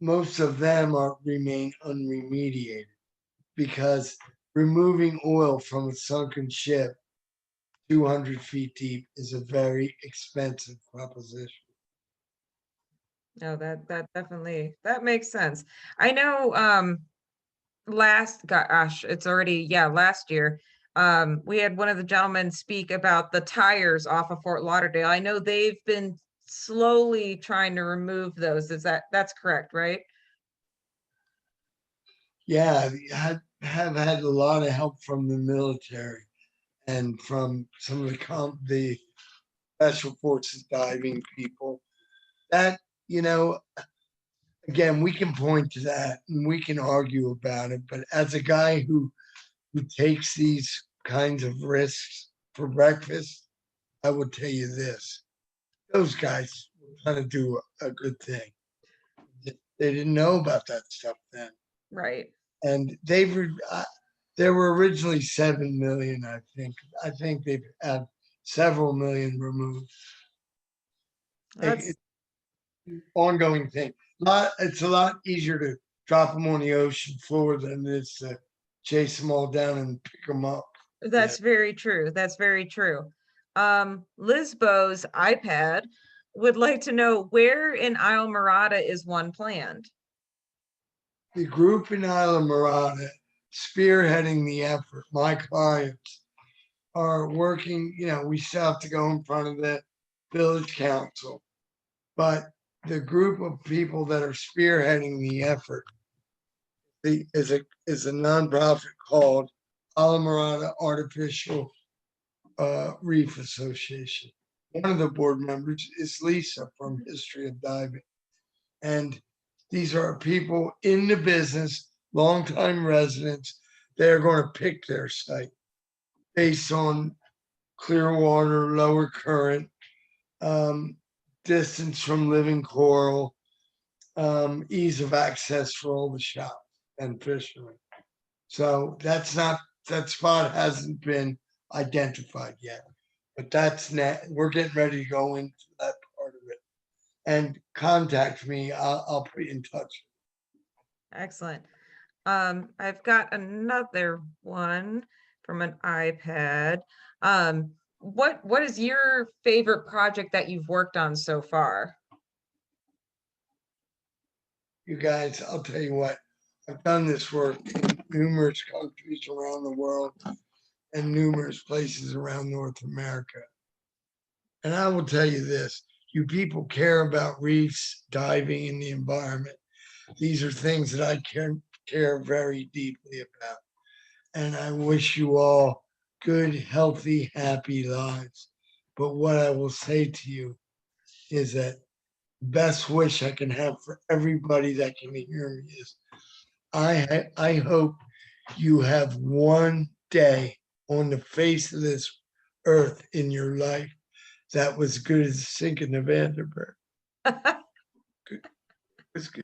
most of them remain unremediated because removing oil from a sunken ship 200 feet deep is a very expensive proposition. No, that definitely, that makes sense. I know gosh, it's already, yeah, last year. We had one of the gentlemen speak about the tires off of Fort Lauderdale. I know they've been slowly trying to remove those. That's correct, right? Yeah, I have had a lot of help from the military and from some of the special forces diving people. That, you know, again, we can point to that and we can argue about it. But as a guy who takes these kinds of risks for breakfast, I will tell you this: those guys were trying to do a good thing. They didn't know about that stuff then, Right. and there were originally 7 million. I think. I think they've had several million removed. That's It's an ongoing thing. It's a lot easier to drop them on the ocean floor than it is to chase them all down and pick them up. Yeah. very true. That's very true. Lisbo's iPad would like to know, where in Isle Morada is one planned? The group in Isla Morada spearheading the effort. My clients are working, we still have to go in front of the village council, but the group of people that are spearheading the effort is a nonprofit called Isla Artificial Reef Association. One of the board members is Lisa from History of Diving. And these are people in the business, longtime residents. They're going to pick their site based on clear water, lower current, distance from living coral, ease of access for all the shops and fishermen. So that spot hasn't been identified yet, but we're getting ready to go into that part of it. And contact me. I'll put you in touch. Excellent. I've got another one from an iPad. What is your favorite project that you've worked on so far? You guys, I'll tell you what, I've done this work in numerous countries around the world and numerous places around North America. And I will tell you this: you people care about reefs, diving, and the environment. These are things that I care very deeply about. And I wish you all good, healthy, happy lives. But what I will say to you is that the best wish I can have for everybody that can hear me is I hope you have one day on the face of this earth in your life that was good as sinking the Vandenberg. Good. It was good.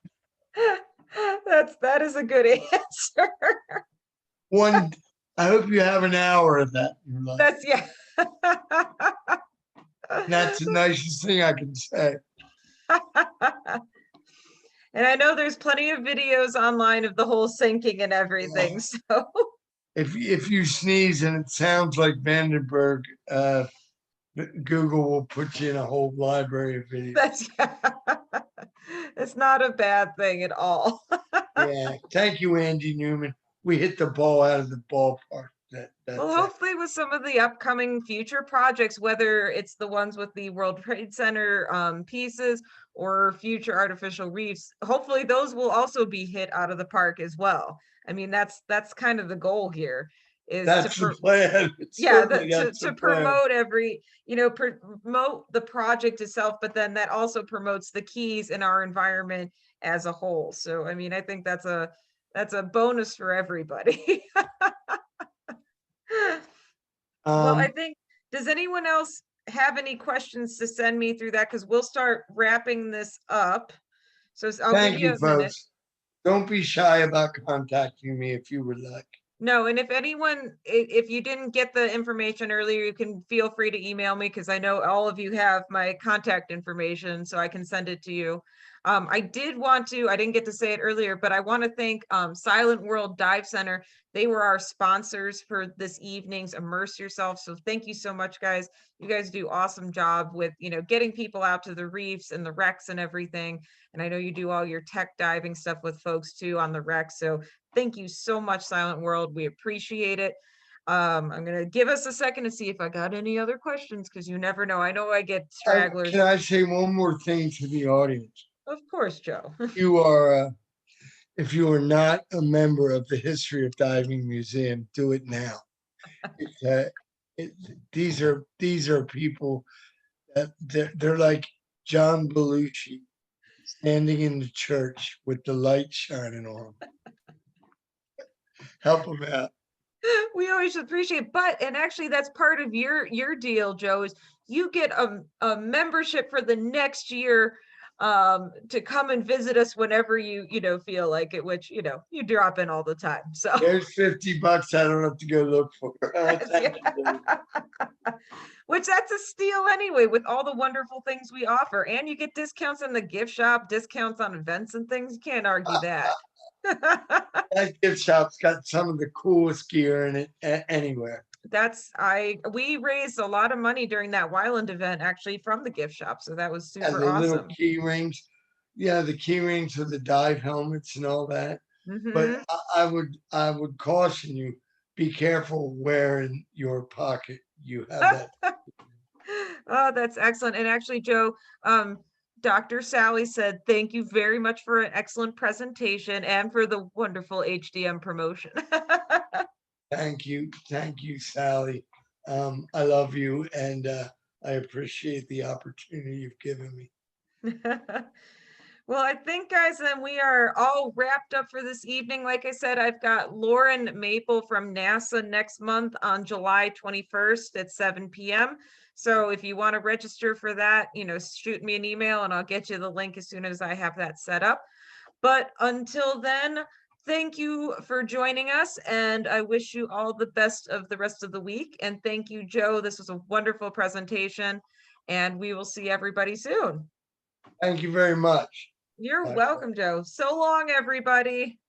That is a good answer. One, I hope you have an hour of that in your life. That's yeah. That's the nicest thing I can say. And I know there's plenty of videos online of the whole sinking and everything. So If you sneeze and it sounds like Vandenberg, Google will put you in a whole library of videos. that's it's not a bad thing at all. Yeah. Thank you, Andy Newman. We hit the ball out of the ballpark. Well, hopefully with some of the upcoming future projects, whether it's the ones with the World Trade Center pieces or future artificial reefs, hopefully those will also be hit out of the park as well. I mean, that's kind of the goal here is That's the plan. yeah, That's to the plan. promote promote the project itself, but then that also promotes the keys in our environment as a whole. So, I mean, I think that's a bonus for everybody. Well, I think, does anyone else have any questions to send me through that? Because we'll start wrapping this up. So I'll give Thank you you, a minute. folks. Don't be shy about contacting me if you would like. No, and if anyone, if you didn't get the information earlier, you can feel free to email me because I know all of you have my contact information, so I can send it to you. I didn't get to say it earlier, but I want to thank Silent World Dive Center. They were our sponsors for this evening's Immerse Yourself. So thank you so much, guys. You guys do awesome job with, getting people out to the reefs and the wrecks and everything. And I know you do all your tech diving stuff with folks too on the wrecks. So thank you so much, Silent World. We appreciate it. I'm going to give us a second to see if I got any other questions because you never know. I know I get stragglers. Can I say one more thing to the audience? Of course, Joe. You are, if you are not a member of the History of Diving Museum, do it now. These are people that they're like John Belushi standing in the church with the light shining on them. Help them out. We always appreciate, and actually that's part of your deal, Joe, is you get a membership for the next year to come and visit us whenever you feel like it, which you drop in all the time. So there's $50 I don't have to go look for. Which that's a steal anyway, with all the wonderful things we offer, and you get discounts in the gift shop, discounts on events and things. You can't argue that. That gift shop's got some of the coolest gear in it anywhere. We raised a lot of money during that Wyland event actually from the gift shop, so that was super the awesome. Little key rings, the key rings with the dive helmets and all that. But I would caution you, be careful where in your pocket you have that. Oh, that's excellent. And actually, Joe, Dr. Sally said, thank you very much for an excellent presentation and for the wonderful HDM promotion. Thank you, Sally. I love you, and I appreciate the opportunity you've given me. Well, I think, guys, then we are all wrapped up for this evening. Like I said, I've got Lauren Maple from NASA next month on July 21st at 7 p.m. So if you want to register for that, shoot me an email and I'll get you the link as soon as I have that set up. But until then, thank you for joining us, and I wish you all the best of the rest of the week. And thank you, Joe. This was a wonderful presentation, and we will see everybody soon. Thank you very much. You're welcome, Joe. So long, everybody.